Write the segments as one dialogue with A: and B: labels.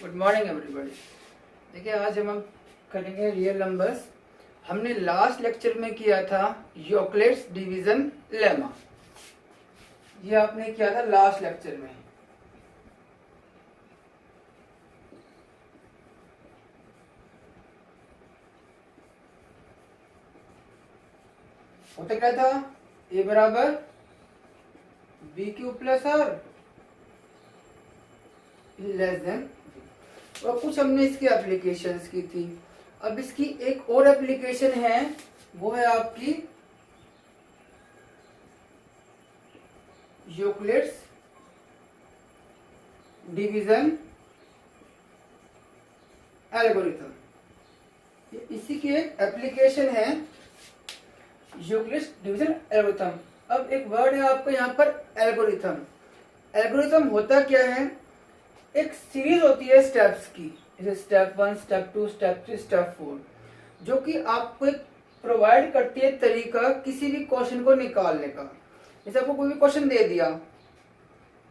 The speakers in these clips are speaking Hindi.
A: Good morning everybody. देखिए आज हम करेंगे रियल नंबर्स। हमने लास्ट लेक्चर में किया था यूक्लिड्स डिवीजन लेमा। ये आपने किया था लास्ट लेक्चर में। होता क्या था? ए बराबर B Q plus R less than. और कुछ हमने इसकी एप्लीकेशंस की थी। अब इसकी एक और एप्लीकेशन है, वो है आपकी यूक्लिड्स डिवीजन एल्गोरिथम। इसी की एक एप्लीकेशन है यूक्लिड्स डिवीजन एल्गोरिथम। अब एक वर्ड है आपको यहाँ पर एल्गोरिथम। एल्गोरिथम होता क्या है? एक सीरीज होती है स्टेप्स की, जैसे स्टेप 1, स्टेप 2, स्टेप 3, स्टेप 4, जो कि आपको एक प्रोवाइड करती है तरीका किसी भी क्वेश्चन को निकालने का। जैसे आपको कोई भी क्वेश्चन दे दिया,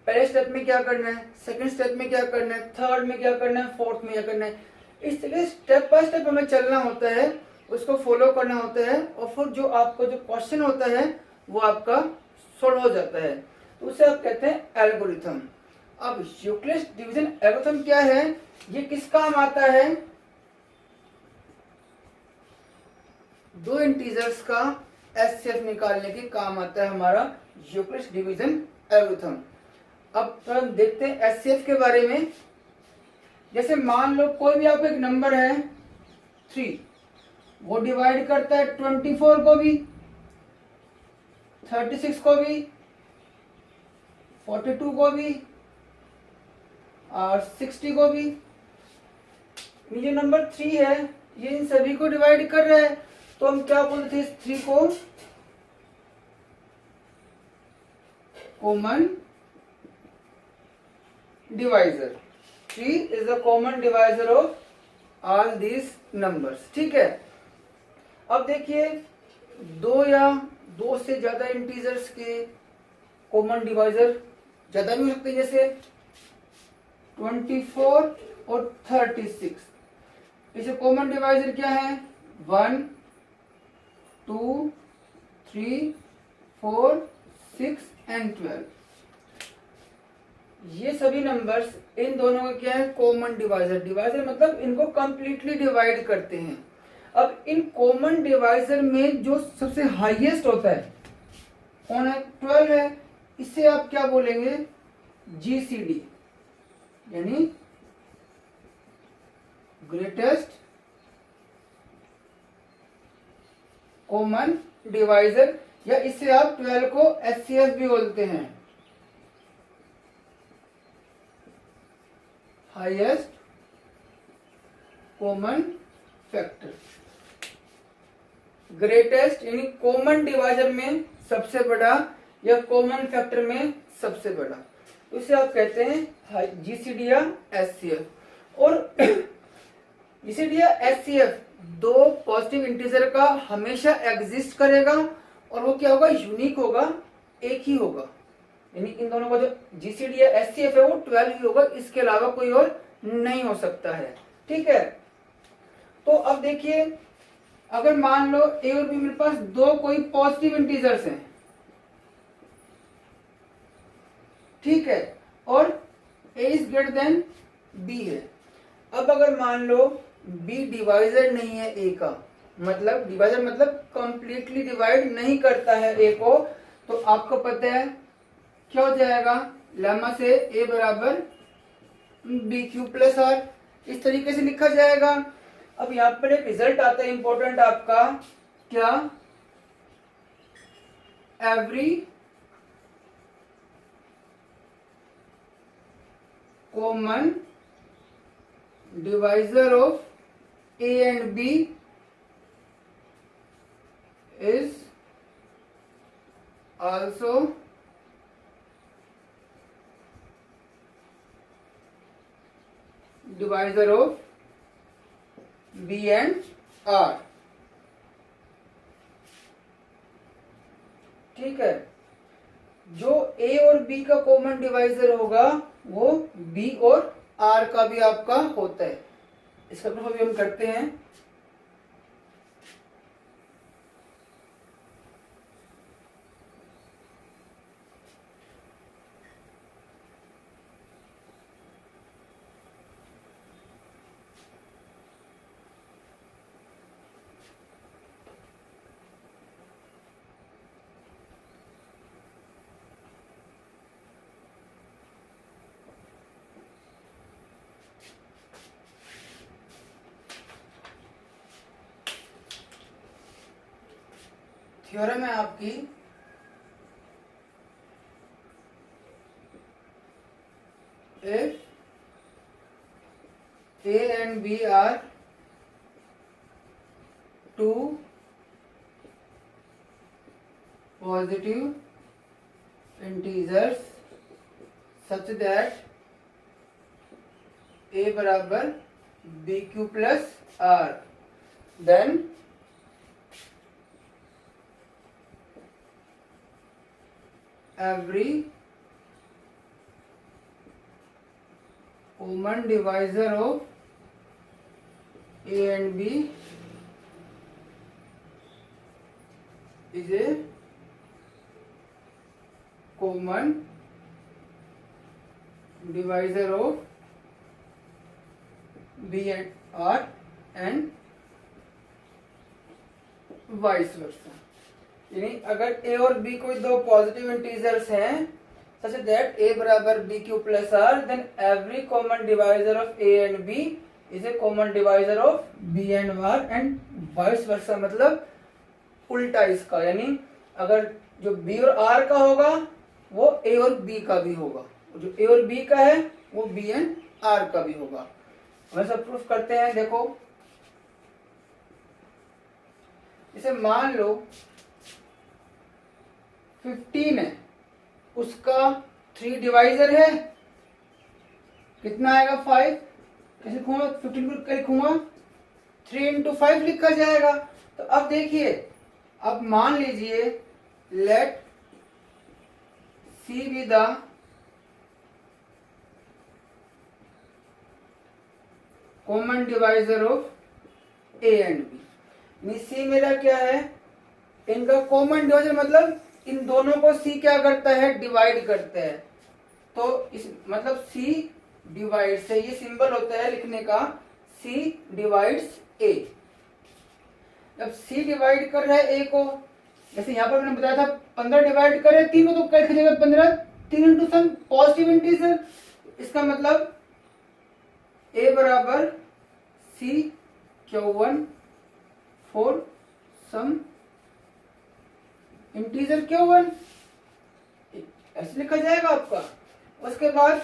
A: पहले स्टेप में क्या करना है, सेकंड स्टेप में क्या करना है, थर्ड में क्या करना है, फोर्थ में क्या करना है, इस तरह स्टेप बाय स्टेप हमें चलना होता है, उसको फॉलो करना होता है, और फिर जो आपको जो क्वेश्चन होता है वो आपका सोल्व हो जाता है। तो उसे आप कहते हैं एल्गोरिथम। अब यूक्लिड्स डिवीजन एल्गोरिथम क्या है? ये किस काम आता है? दो इंटीजर्स का एचसीएफ निकालने के काम आता है हमारा यूक्लिड्स डिवीजन एल्गोरिथम। अब तो हम देखते हैं एचसीएफ के बारे में। जैसे मान लो कोई भी आपका एक नंबर है 3, वो डिवाइड करता है 24 को भी, 36 को भी, 42 को भी और 60 को भी। ये जो नंबर 3 है ये इन सभी को डिवाइड कर रहा है, तो हम क्या बोलते थे? इस 3 को common divisor. 3 is the common divisor of all these numbers. ठीक है। अब देखिए, दो या दो से ज्यादा इंटीजर्स के कॉमन डिवाइजर ज्यादा भी हो सकते हैं, जैसे 24 और 36। इसे कॉमन डिवाइजर क्या है? 1, 2, 3, 4, 6 एंड 12। ये सभी नंबर्स, इन दोनों का क्या है? Common divisor. डिवाइजर मतलब इनको कंप्लीटली डिवाइड करते हैं। अब इन कॉमन डिवाइजर में जो सबसे हाईएस्ट होता है कौन है? 12 है। इसे आप क्या बोलेंगे? जीसीडी, यानी ग्रेटेस्ट कॉमन डिवाइजर, या इसे आप 12 को एचसीएफ भी बोलते हैं, हाईएस्ट कॉमन फैक्टर। ग्रेटेस्ट यानी कॉमन डिवाइजर में सबसे बड़ा या कॉमन फैक्टर में सबसे बड़ा, उसे आप कहते हैं जीसीडी या एचसीएफ। और जीसीडी या एचसीएफ दो पॉजिटिव इंटीजर का हमेशा एग्जिस्ट करेगा, और वो क्या होगा? यूनिक होगा, एक ही होगा। यानी इन दोनों का जो जीसीडी या एचसीएफ है वो 12 ही होगा, इसके अलावा कोई और नहीं हो सकता है। ठीक है। तो अब देखिए, अगर मान लो ए और बी मेरे पास दो कोई पॉजिटिव इंटीजर्स हैं, ठीक है, और a is greater than b है। अब अगर मान लो b डिवाइजर नहीं है a का, मतलब डिवाइजर मतलब कंप्लीटली डिवाइड नहीं करता है a को, तो आपको पता है क्या हो जाएगा? लेमा से a बराबर बी क्यू प्लस आर, इस तरीके से लिखा जाएगा। अब यहां पर एक रिजल्ट आता है इंपॉर्टेंट आपका, क्या? Every common divisor of A and B is also divisor of B and R. ठीक है। जो ए और बी का कॉमन डिवाइजर होगा वो बी और आर का भी आपका होता है। इसका प्रूफ अभी हम करते हैं। थ्योरम है आपकी if A and B are two positive integers such that A बराबर BQ plus R, then every common divisor of A and B is a common divisor of B and R and vice versa. यानी अगर ए और बी कोई दो पॉजिटिव इंटीजर्स हैं such that a बराबर B Q plus R, then every common divisor of a and b is a common divisor of b and r and vice versa। मतलब उल्टा इसका, यानी अगर जो b और r का होगा वो a और b का भी होगा, जो a और b का है वो b and r का भी होगा। हम सब प्रूफ करते हैं। देखो इसे मान लो 15 है, उसका 3 डिवाइजर है, कितना आएगा 5। कैसे लिखूंगा 15 को क्या लिखूंगा 3 इंटू 5 लिखा जाएगा। तो अब देखिए, अब मान लीजिए let C be the common divisor of A and B. C मेरा क्या है, इनका कॉमन डिवाइजर, मतलब इन दोनों को सी क्या करता है डिवाइड करता है। तो इस मतलब सी डिवाइड से ये सिंबल होता है लिखने का, सी डिवाइड्स ए। जब सी डिवाइड कर रहा है ए को, जैसे यहाँ पर मैंने बताया था 15 डिवाइड करे 3 को, तो क्या लिखा जाएगा 15 3 इंटू सम पॉजिटिव इंटीजर। इसका मतलब ए बराबर सी Q1 for some integer Q1, ऐसे लिखा जाएगा आपका। उसके बाद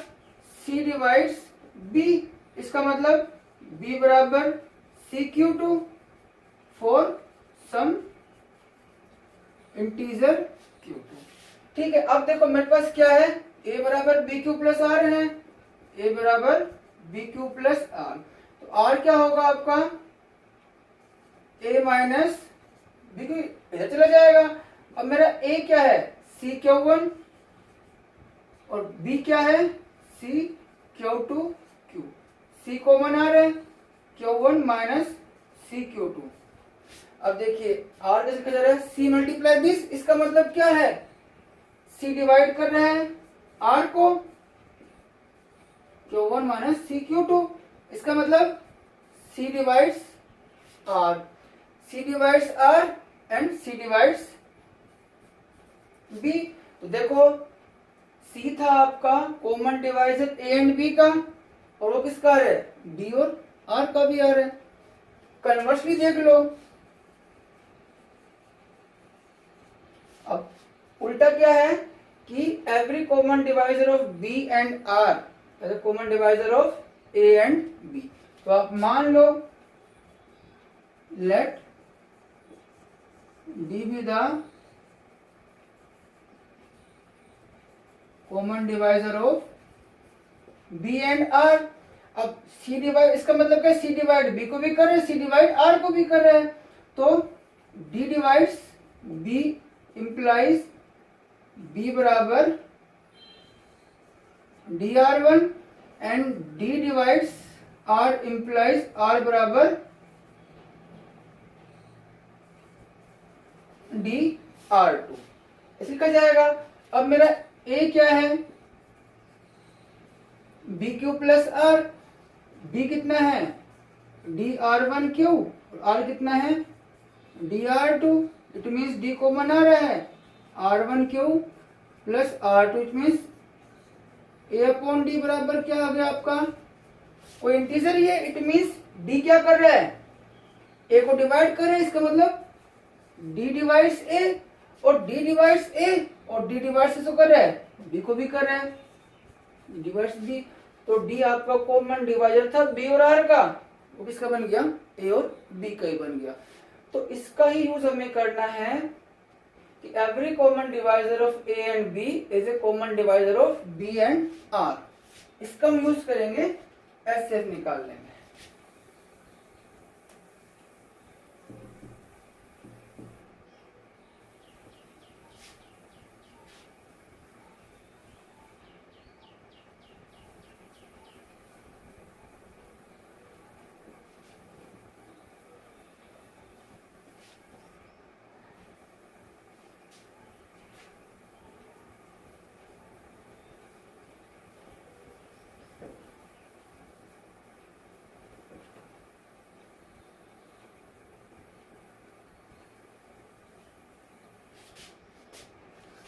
A: C डिवाइड्स B, इसका मतलब B बराबर CQ2 for some integer Q2। ठीक है, अब देखो मेरे पास क्या है, A बराबर BQ प्लस आर है, A बराबर BQ प्लस आर। तो R क्या होगा आपका A माइनस BQ, इधर चला जाएगा। अब मेरा A क्या है CQ1 और B क्या है CQ2 Q, C कॉमन आ रहा है Q1 माइनस CQ2। अब देखिए R कैसे लिखा जा रहा है, C मल्टीप्लाई दिस, इसका मतलब क्या है C डिवाइड कर रहा है R को, Q1 माइनस CQ2, इसका मतलब C divides R, C divides R and C divides B। तो देखो C था आपका common divisor A and B का, और वो किसका आ रहा है B और R का भी आ रहा है। कन्वर्सली देख लो, अब उल्टा क्या है कि every common divisor of B and R is a common divisor of A and B। तो आप मान लो let D be the common divisor of B and R। अब C डिवाइड, इसका मतलब क्या, C डिवाइड B को भी कर रहे हैं, C डिवाइड R को भी कर रहे हैं। तो D divides B implies B बराबर DR1 and D divides R implies R बराबर डी आर टू, ऐसे लिखा जाएगा। अब मेरा ए क्या है, B Q plus R, B कितना है D R one Q, R कितना है D R two, it means D common आ रहा है R one Q plus R two, it means A upon D बराबर क्या आ गया आपका, कोई इंटीजर ही है, इट मीन्स डी क्या कर रहा है ए को डिवाइड कर रहा है, इसका मतलब डी डिवाइड्स ए, और डी डिवाइड्स ए और डी डिवाइड्स तो कर रहा है बी को भी कर रहा है, डिवाइड्स बी, तो डी आपका कॉमन डिवाइजर था बी और आर का, वो किसका बन गया ए और बी का ही बन गया। तो इसका ही यूज हमें करना है कि every common divisor of A and B is a common divisor of B and R, इसका हम यूज करेंगे एचसीएफ निकालने में।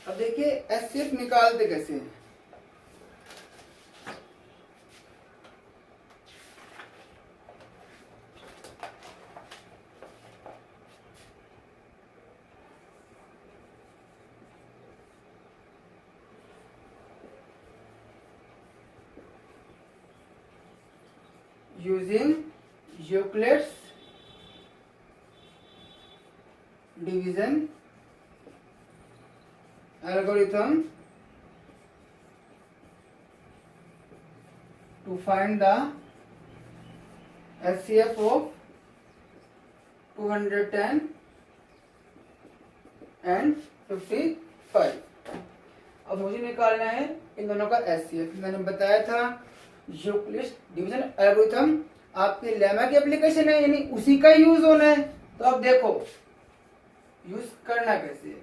A: अब देखिए एचसीएफ निकालते कैसे हैं। Using Euclid's division algorithm to find the HCF of 210 and 55। अब मुझे निकालना है इन दोनों का HCF। मैंने बताया था यूक्लिड्स डिवीजन एल्गोरिथम आपके लेमा की एप्लीकेशन है, यानी उसी का यूज होना है। तो अब देखो यूज करना कैसे है,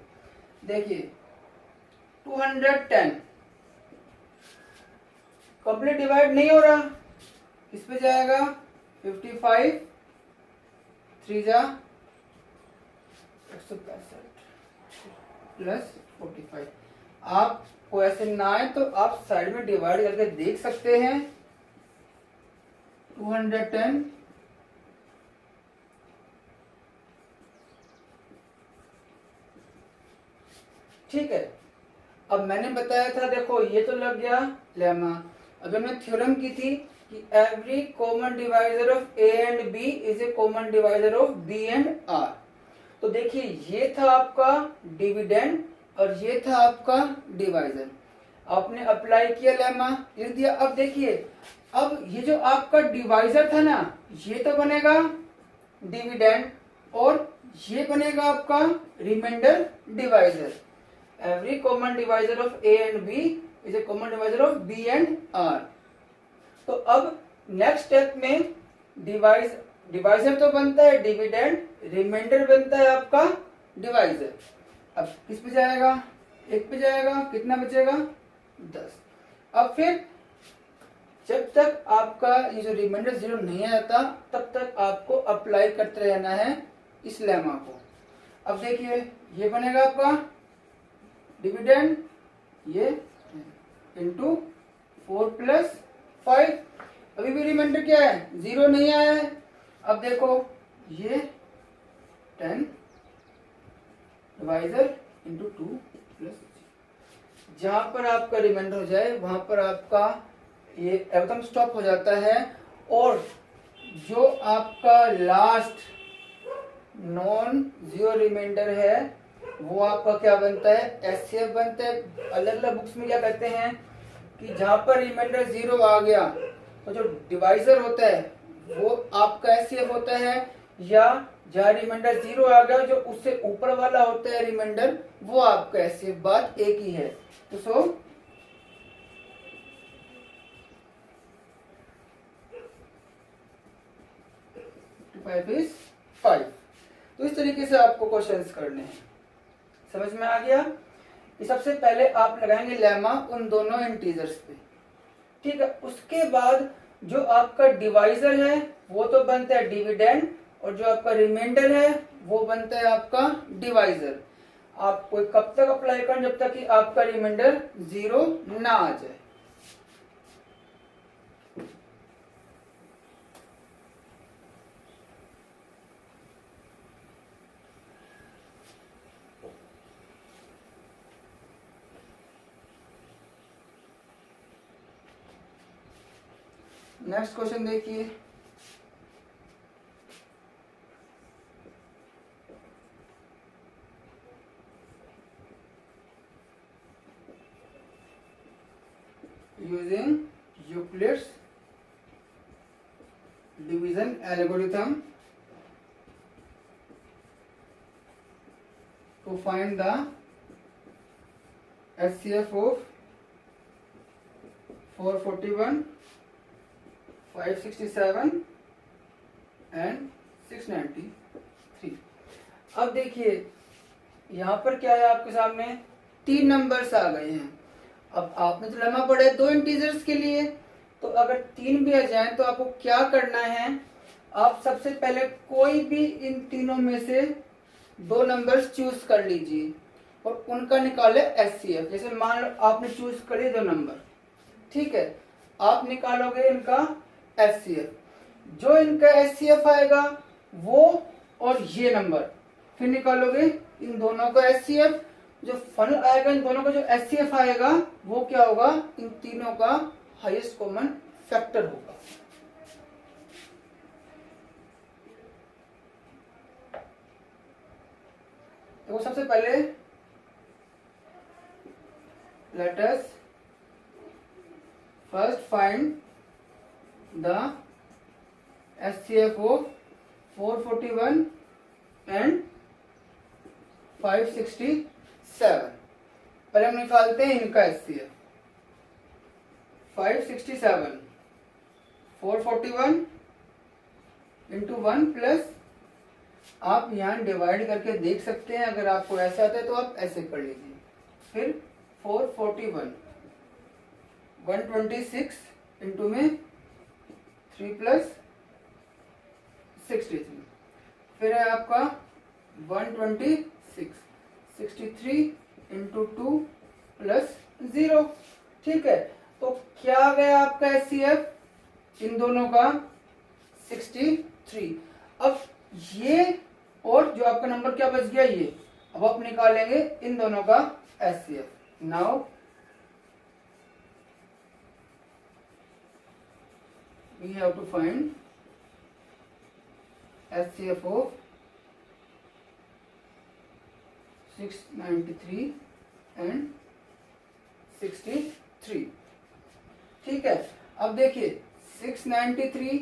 A: देखिए 210 कंप्लीट डिवाइड नहीं हो रहा, किस पे जाएगा 55 3 जा 165 प्लस 45। आपको ऐसे ना आए तो आप साइड में डिवाइड करके देख सकते हैं। 210 ठीक है। अब मैंने बताया था, देखो ये तो लग गया लेमा। अगर मैं थ्योरम की थी कि every common divisor of A and B is a common divisor of B and R, तो देखिए ये था आपका डिविडेंड और ये था आपका डिवाइजर। आपने अप्लाई किया लेमा, लिख दिया। अब देखिए अब ये जो आपका डिवाइजर था ना, ये तो बनेगा डिविडेंड और ये बनेगा आपका remainder divisor. Every common divisor of A and B is a common divisor of B and R. तो अब नेक्स्ट स्टेप में डिवाइजर तो बनता है डिविडेंड, रिमाइंडर बनता है आपका डिवाइजर। अब किस पे जाएगा, एक पे जाएगा, कितना बचेगा 10। अब फिर जब तक आपका ये जो रिमाइंडर 0 नहीं आता तब तक आपको अप्लाई करते रहना है इस लेमा को। अब देखिए ये बनेगा आपका डिविडेंड, ये इंटू 4 प्लस 5। अभी भी रिमाइंडर क्या है 0 नहीं आया है। अब देखो ये 10 डिवाइजर इंटू 2 प्लस, जहां पर आपका रिमाइंडर हो जाए वहां पर आपका ये एकदम स्टॉप हो जाता है। और जो आपका लास्ट नॉन जीरो रिमाइंडर है वो आपका क्या बनता है, एचसीएफ बनता है। अलग अलग बुक्स में क्या कहते हैं कि जहां पर रिमाइंडर 0 आ गया तो जो डिवाइजर होता है वो आपका एचसीएफ होता है, या जहां रिमाइंडर 0 आ गया जो उससे ऊपर वाला होता है रिमाइंडर वो आपका एचसीएफ। बात एक ही है। तो सो 5 इज 5। तो इस तरीके से आपको क्वेश्चंस करने हैं। समझ में आ गया? सबसे पहले आप लगाएंगे लेमा उन दोनों इंटीजर्स पे, ठीक है। उसके बाद जो आपका डिवाइजर है वो तो बनता है डिविडेंड, और जो आपका रिमाइंडर है वो बनता है आपका डिवाइजर। आपको कब तक अप्लाई करें? जब तक कि आपका रिमाइंडर 0 ना आ जाए। नेक्स्ट क्वेश्चन देखिए। Using Euclid's division algorithm to find the HCF of 441, 567 and 693। अब देखिए यहाँ पर क्या है, आपके सामने 3 नंबर्स आ गए हैं। अब आपने तो लेमा पढ़ा है 2 इंटीजर्स के लिए, तो अगर 3 भी आ जाए तो आपको क्या करना है? आप सबसे पहले कोई भी इन तीनों में से 2 नंबर्स चूज कर लीजिए और उनका निकाले एचसीएफ। जैसे मान लो आपने चूज करे 2 नंबर, ठीक है, आप निकालोगे इनका एचसीएफ। जो इनका एचसीएफ आएगा वो और ये नंबर, फिर निकालोगे इन दोनों का एचसीएफ। जो फाइनल आएगा इन दोनों का जो एचसीएफ आएगा वो क्या होगा? इन तीनों का हाईएस्ट कॉमन फैक्टर होगा। तो सबसे पहले let us first find the HCF of 441 and 567। पहले हम निकालते हैं इनका एचसीएफ। 567 441 इंटू 1 प्लस, आप यहाँ डिवाइड करके देख सकते हैं। अगर आपको ऐसे आता है तो आप ऐसे कर लीजिए। फिर 441 126 इंटू में 3 प्लस 63, फिर है आपका 126 63 इंटू 2 प्लस 0, ठीक है। तो क्या आ गया आपका एचसीएफ इन दोनों का? 63। अब ये और जो आपका नंबर क्या बच गया ये, अब आप निकालेंगे इन दोनों का HCF. Now we have to find HCF of 693 and 63, ठीक है। अब देखिए 693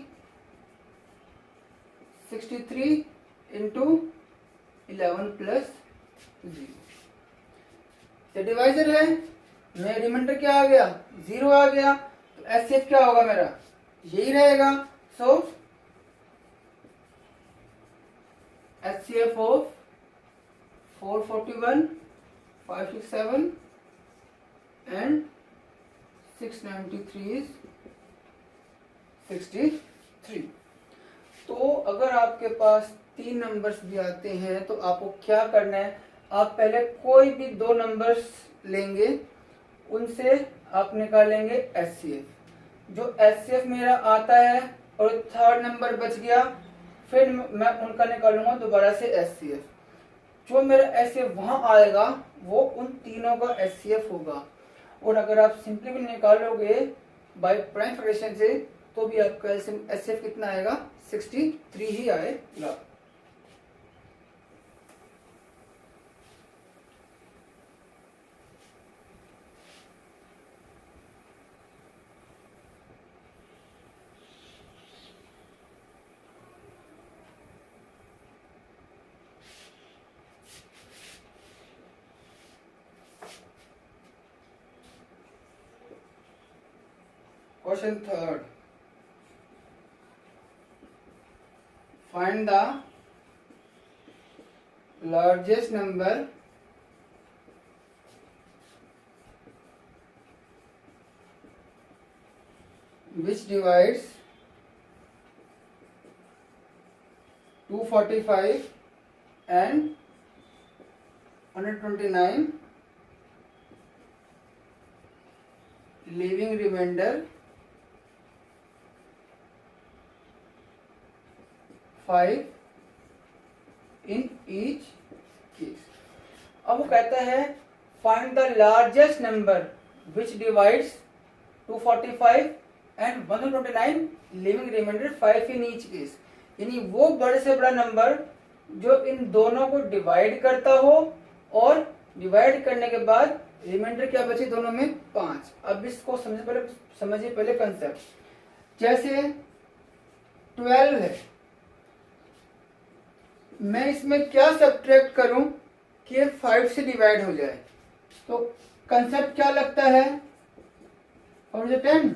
A: 63 इंटू 11 प्लस 0। डिवाइजर है, मेरा रिमाइंडर क्या आ गया? 0 आ गया। तो एचसीएफ क्या होगा मेरा? यही रहेगा। सो एचसीएफ ऑफ 441 567 एंड 693 इज 63। तो अगर आपके पास 3 नंबर्स भी आते हैं तो आपको क्या करना है? आप पहले कोई भी 2 नंबर्स लेंगे, उनसे आप निकालेंगे एचसीएफ। जो एचसीएफ मेरा आता है और 3rd नंबर बच गया, फिर मैं उनका निकालूंगा दोबारा से एचसीएफ। जो मेरा एचसीएफ वहां आएगा वो उन तीनों का एचसीएफ होगा। और अगर आप सिंपली भी निकालोगे बाय प्राइम फ्रैक्शन से तो भी आपका एचसीएफ कितना आएगा? 63 ही आएगा। Question 3rd, find the largest number which divides 245 and 129, leaving remainder 5 in each case. अब वो कहता है find the largest number which divides 245 and 129, leaving remainder 5 in each case. यानी वो बड़े से बड़ा नंबर जो इन दोनों को डिवाइड करता हो और डिवाइड करने के बाद रिमाइंडर क्या बचे दोनों में 5। अब इसको समझिए पहले कंसेप्ट। जैसे 12 है, मैं इसमें क्या सब्ट्रैक्ट करूं कि ये 5 से डिवाइड हो जाए, तो कंसेप्ट क्या लगता है, और जो 10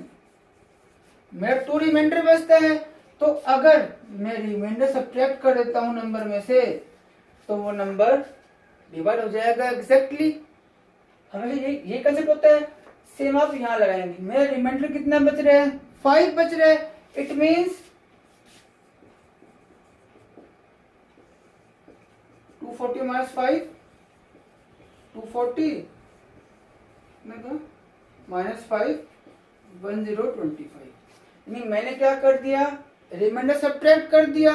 A: मेरा 2 रिमाइंडर बचता है, तो अगर मैं रिमाइंडर सब्ट्रैक्ट कर देता हूं नंबर में से तो वो नंबर डिवाइड हो जाएगा एग्जैक्टली। हमेशा ये कंसेप्ट होता है। सेम आप यहां लगाएंगे, मेरा रिमाइंडर कितना बच रहा है, 5 बच रहा है। It means 240 minus 5, 240 minus 5, 1025। यानी मैंने क्या कर दिया, रिमाइंडर सब्ट्रैक्ट कर दिया।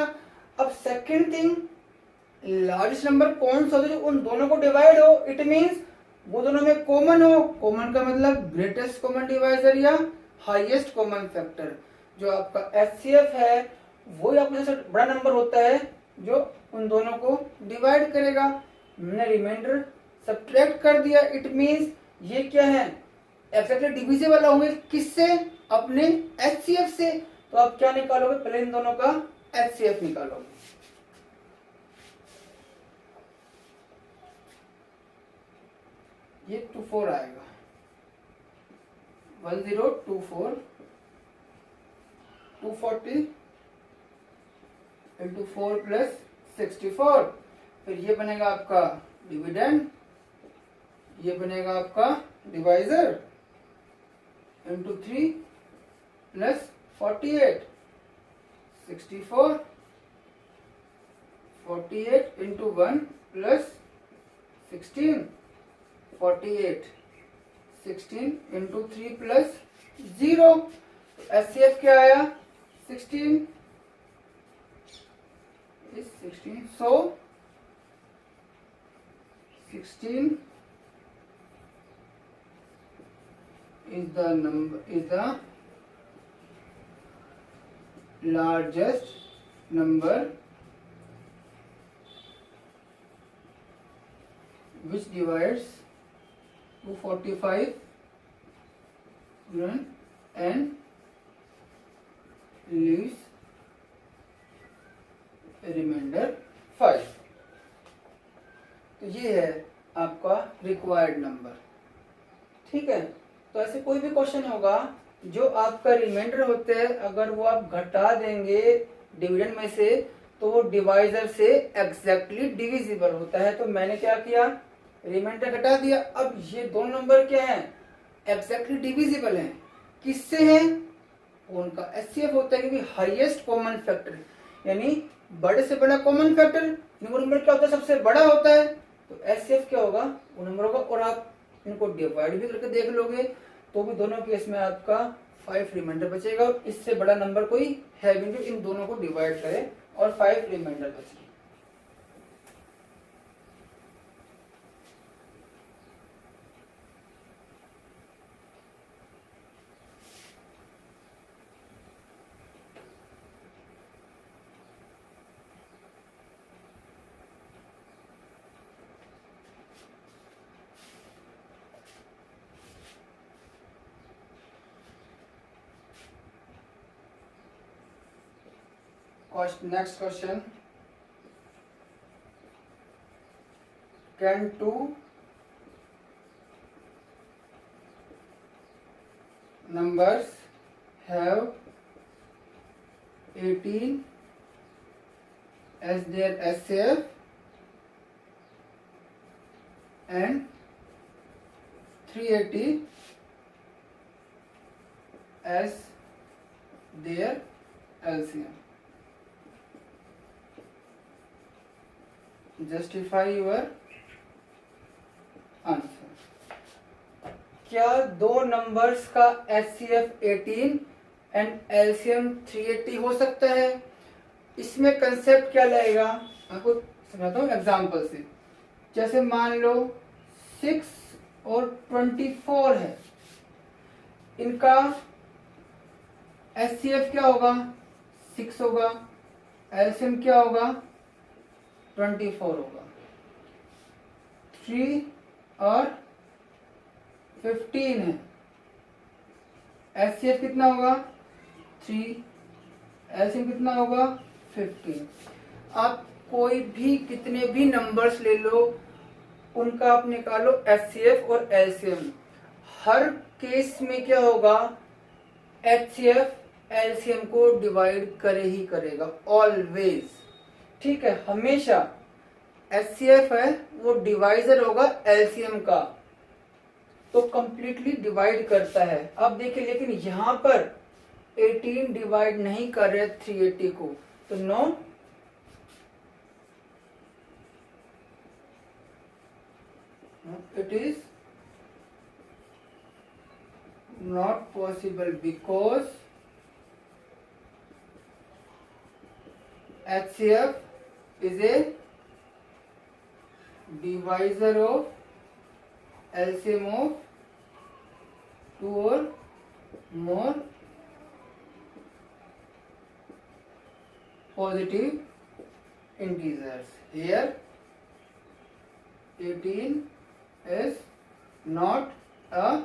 A: अब सेकंड थिंग, लार्जेस्ट नंबर कौन सा हो जो उन दोनों को डिवाइड हो, इट मींस वो दोनों में कॉमन हो। कॉमन का मतलब ग्रेटेस्ट कॉमन डिवाइजर या हाईएस्ट कॉमन फैक्टर। जो आपका एचसीएफ है वो आपका सबसे बड़ा नंबर होता है जो उन दोनों को डिवाइड करेगा। मैंने रिमाइंडर सब्ट्रैक्ट कर दिया, इट मींस ये क्या है, एक्जैक्टली डिविजिबल होंगे किससे, अपने एचसीएफ से। तो आप क्या निकालोगे, पहले इन दोनों का एचसीएफ निकालोगे। ये 24 आएगा, 1024, 240 इंटू 4 प्लस 64। फिर ये बनेगा आपका डिविडेंड, ये बनेगा आपका divisor into 3 plus 48, 64, 48 into 1 plus 16, 48, 16 into 3 plus 0। HCF क्या आया, 16 is 16, so 16 is the largest number which divides 245 and leaves remainder 5। तो ये है आपका रिक्वायर्ड नंबर। ठीक है, तो ऐसे कोई भी क्वेश्चन होगा जो आपका रिमाइंडर होते हैं, अगर वो आप घटा देंगे डिविडेंड में से तो वो डिवाइजर से एग्जैक्टली डिविजिबल होता है। तो मैंने क्या किया, रिमाइंडर घटा दिया। अब ये दोनों नंबर क्या है, एग्जैक्टली डिविजिबल है। किससे है, उनका एचसीएफ होता है, क्योंकि हाईएस्ट कॉमन फैक्टर, यानी बड़े से बड़ा कॉमन फैक्टर वो नंबर क्या होता है, सबसे बड़ा होता है। तो एचसीएफ क्या होगा, वो नंबर होगा। और आप इनको डिवाइड भी करके देख लोगे तो भी दोनों केस में आपका 5 रिमाइंडर बचेगा। इससे बड़ा नंबर कोई है भी नहीं इन दोनों को डिवाइड करे और 5 रिमाइंडर बचे। Next question. Can two numbers have 18 as their HCF and 380 as their LCM. Justify your answer. क्या दो नंबर्स का HCF 18 एंड LCM 380 हो सकता है? इसमें कंसेप्ट क्या लगेगा, आपको समझाता हूँ एग्जांपल से। जैसे मान लो 6 और 24 है, इनका HCF क्या होगा? 6 होगा, LCM क्या होगा? 24 होगा। 3 और 15 है, HCF कितना होगा? 3, LCM कितना होगा? 15। आप कोई भी कितने भी नंबर्स ले लो, उनका आप निकालो HCF और LCM। हर केस में क्या होगा? HCF LCM को डिवाइड करे ही करेगा, ऑलवेज। ठीक है, हमेशा HCF है वो डिवाइजर होगा LCM का, तो कंप्लीटली डिवाइड करता है। अब देखिए, लेकिन यहां पर 18 डिवाइड नहीं कर रहे 380 को, तो no, it is not possible because HCF is a divisor of LCM of 2 or more positive integers. Here 18 is not a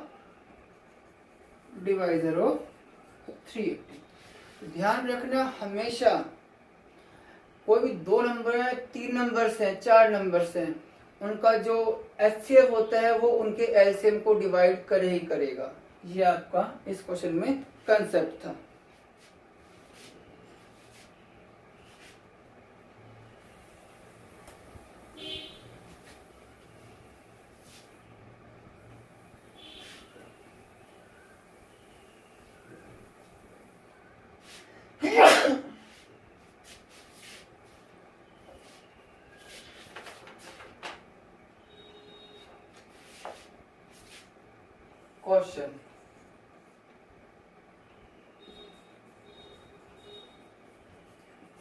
A: divisor of 380। तो ध्यान रखना, हमेशा कोई भी दो नंबर है, 3 नंबर्स हैं, 4 नंबर्स हैं, उनका जो HCF होता है वो उनके LCM को डिवाइड करे ही करेगा। ये आपका इस क्वेश्चन में कंसेप्ट था। Question.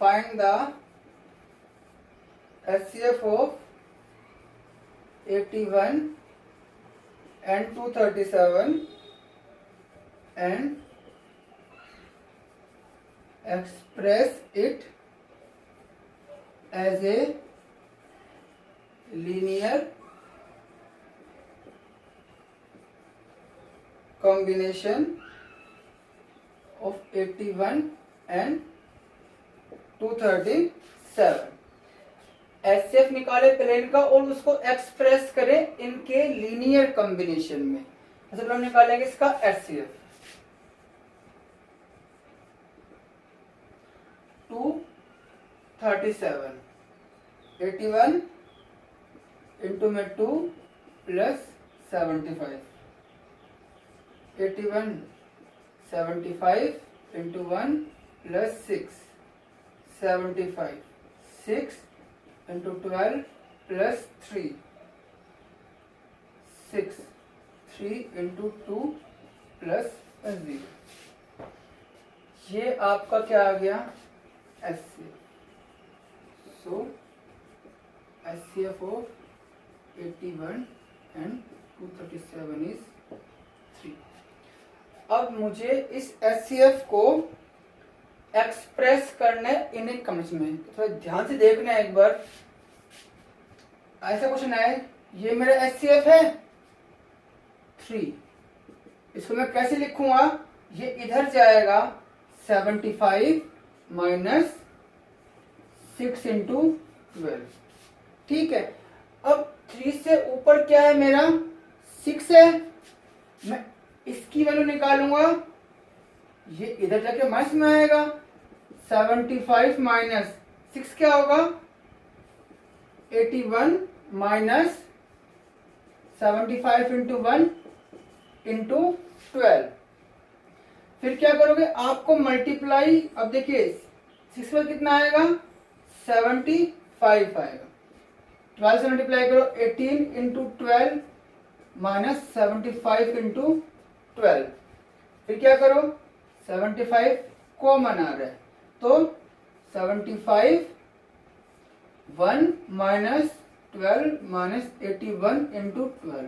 A: Find the HCF of 81 and 237 and express it as a linear combination of 81 and 237। HCF निकाले प्लेन का और उसको एक्सप्रेस करें इनके लीनियर कॉम्बिनेशन में। मतलब हम निकालेंगे इसका HCF 237, 81 इंटू में 2 plus 75, 81 75 into 1 plus 6, 75 6 into 12 plus 3, 6 3 into 2 plus 0। ये आपका क्या आ गया? HCF। So HCF of 81 and 237 is 3। अब मुझे इस HCF को एक्सप्रेस करना है इन कम्स में। थोड़ा ध्यान से देखना है एक बार। ऐसा क्वेश्चन है, ये मेरा HCF है 3, इसको मैं कैसे लिखूंगा? ये इधर जाएगा 75 माइनस 6 इंटू 12। ठीक है, अब 3 से ऊपर क्या है मेरा? 6 है, मैं इसकी वैल्यू निकालूंगा, ये इधर जाके माइनस में आएगा। 75 माइनस 6 क्या होगा 81 माइनस 75 इंटू 1 इंटू 12। फिर क्या करोगे, आपको मल्टीप्लाई, अब देखिए 6 में कितना आएगा 75 आएगा। 12 से मल्टीप्लाई करो 18 इंटू 12 माइनस 75 इंटू 12। फिर क्या करो 75 कॉमन आ रहा है तो 75 1 माइनस 12 माइनस 81 इंटू 12,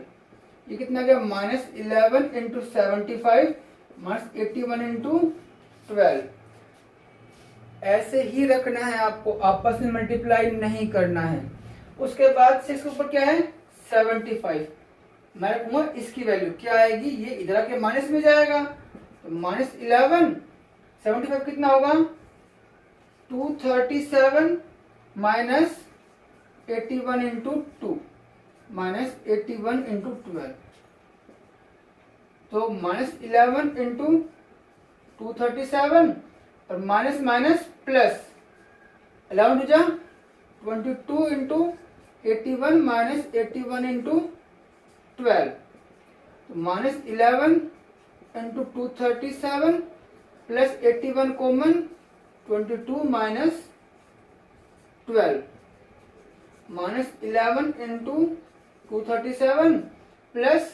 A: ये कितना गया माइनस 11 इंटू 75 माइनस 81 इंटू 12। ऐसे ही रखना है आपको, आपस में मल्टीप्लाई नहीं करना है। उसके बाद 6 के ऊपर क्या है 75, मैं रखूंगा इसकी वैल्यू क्या आएगी, ये इधर के माइनस में जाएगा तो माइनस 11 75 कितना होगा 237 माइनस 81 इंटू 2 माइनस 81 इंटू 12, तो माइनस 11 इंटू 237 और माइनस माइनस प्लस 11 जा 22 इंटू 81 माइनस 81 इंटू 12, तो minus 11 into 237 plus 81 common 22 minus 12 minus 11 into 237 plus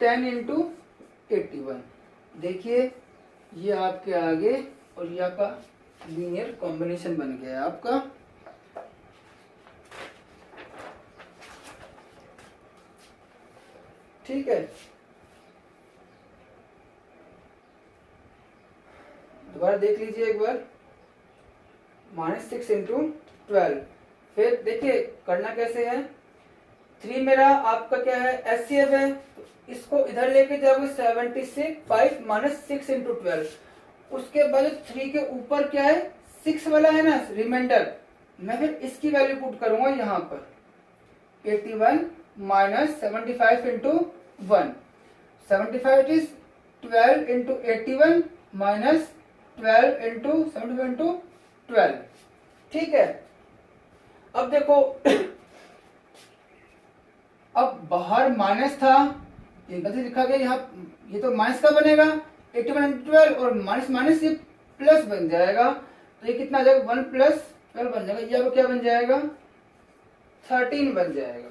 A: 10 into 81। देखिए ये आपके आगे और ये आपका लीनियर कॉम्बिनेशन बन गया है आपका। ठीक है, दोबारा देख लीजिए एक बार, माइनस 6 इंटू 12। फिर देखिए करना कैसे है, 3 मेरा आपका क्या है एचसीएफ है, तो इसको इधर लेके जाओगे 75 माइनस 6 इंटू 12। उसके बाद 3 के ऊपर क्या है 6 वाला है ना रिमाइंडर, मैं फिर इसकी वैल्यू पुट करूंगा यहाँ पर 81 minus 75 into 1। 75 is 12 into 81 minus 12 into 75 into 12। ठीक है, अब देखो अब बाहर माइनस था, ये गलती लिखा गया यहाँ, ये तो माइनस का बनेगा 81 इंटू 12 और माइनस माइनस ये प्लस बन जाएगा, तो ये कितना आ जाएगा 1 प्लस 12 बन जाएगा, ये अब क्या बन जाएगा 13 बन जाएगा।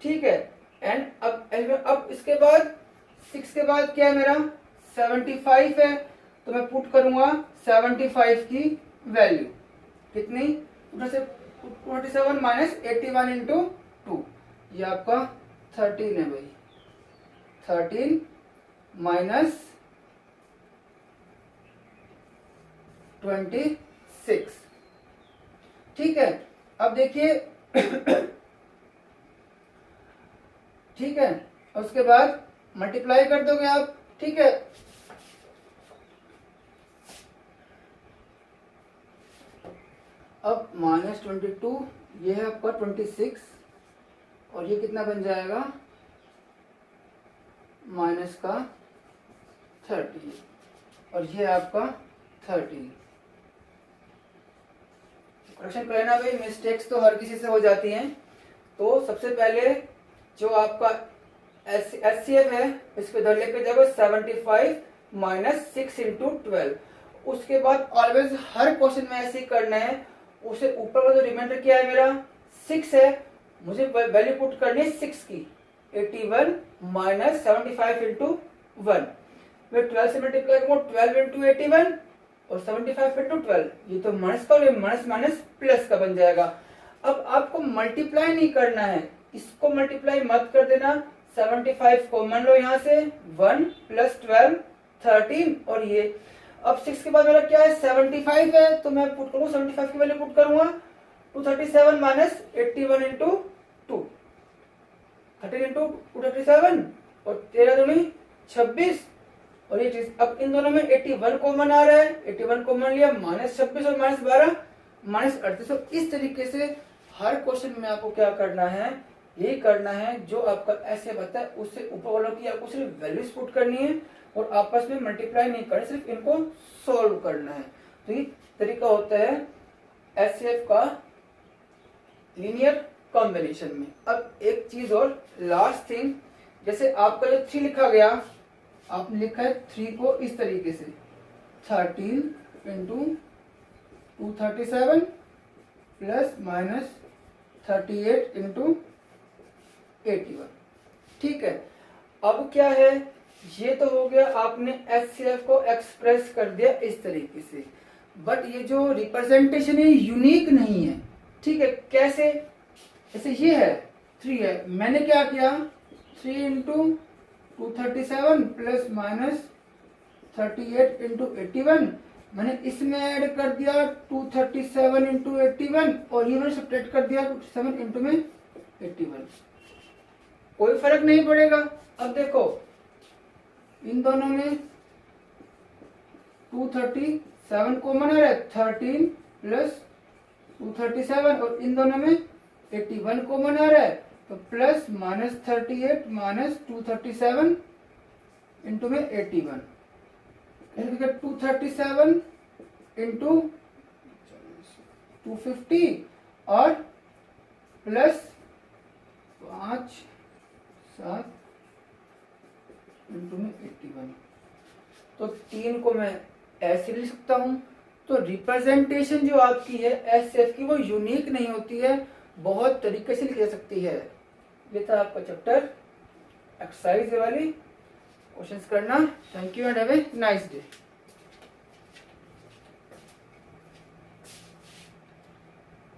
A: ठीक है, एंड अब इसके बाद 6 के बाद क्या है मेरा 75 है, तो मैं पुट करूंगा 75 की वैल्यू कितनी, उधर से 27 माइनस 81 इंटू 2, ये आपका 13 है भाई, 13 माइनस 26। ठीक है, अब देखिए ठीक है, और उसके बाद मल्टीप्लाई कर दोगे आप। ठीक है, अब माइनस 22, ये है आपका 26 और ये कितना बन जाएगा माइनस का 30 और ये आपका 30। करेक्शन करना भाई, मिस्टेक्स तो हर किसी से हो जाती हैं। तो सबसे पहले जो आपका एचसीएफ है इसको इधर लेके जाओगे 75 माइनस 6 इंटू 12। उसके बाद ऑलवेज हर क्वेश्चन में ऐसे ही करना है, उसे ऊपर का जो रिमाइंडर क्या है मेरा 6 है, मुझे वैल्यू पुट करनी है 6 की 81 माइनस 75 इंटू 1। मैं 12 से मल्टीप्लाई करूंगा 12 इंटू 81 और 75 इंटू 12, ये तो माइनस का और माइनस माइनस प्लस का बन जाएगा। अब आपको मल्टीप्लाई नहीं करना है, इसको मल्टीप्लाई मत कर देना, 75 कॉमन लो यहाँ से 1 प्लस 12 13 और ये अब 6 के बाद मेरा क्या है 75 है, तो मैं पुट करूंगा 75 की वैल्यू पुट करूंगा 237 माइनस 81 इंटू 2, 13 इंटू 237 और 13 दूनी 26 और ये चीज। अब इन दोनों में 81 कॉमन आ रहा है, 81 कॉमन लिया माइनस 26 और माइनस 12 माइनस 38। तो इस तरीके से हर क्वेश्चन में आपको क्या करना है, यही करना है जो आपका ऐसे बता है उससे ऊपर वालों की आपको सिर्फ वैल्यूज पुट करनी है और आपस में मल्टीप्लाई नहीं करना, सिर्फ इनको सॉल्व करना है। तो ये तरीका होता है HCF का लीनियर कॉम्बिनेशन में। अब एक चीज और लास्ट थिंग, जैसे आपका जो 3 लिखा गया, आपने लिखा है 3 को इस तरीके से 13 इंटू 237 प्लस माइनस 38 इंटू 81। ठीक है, अब क्या है, ये तो हो गया आपने HCF को एक्सप्रेस कर दिया इस तरीके से, बट ये जो रिप्रेजेंटेशन है यूनिक नहीं है। ठीक है, कैसे, जैसे ये है 3 है, मैंने क्या किया 3 इंटू 237 प्लस माइनस 38 इंटू 81, मैंने इसमें ऐड कर दिया 237 इंटू 81 और ये मैंने सब्ट्रैक्ट कर दिया 7 इंटू में 81, कोई फर्क नहीं पड़ेगा। अब देखो इन दोनों में 237 कॉमन आ रहा है, 13 प्लस 237 और इन दोनों में 81 कॉमन आ रहा है, तो प्लस माइनस 38 माइनस 237 इंटू में 81, 237 इंटू 250 और प्लस 5 7 इंटू में 81, तो 3 को मैं ऐसे लिख सकता हूं। तो रिप्रेजेंटेशन जो आपकी है HCF की वो यूनिक नहीं होती है, बहुत तरीके से लिखी जा सकती है। ये था आपका चैप्टर एक्सरसाइज वाली, क्वेश्चंस करना। Thank you and have a nice day.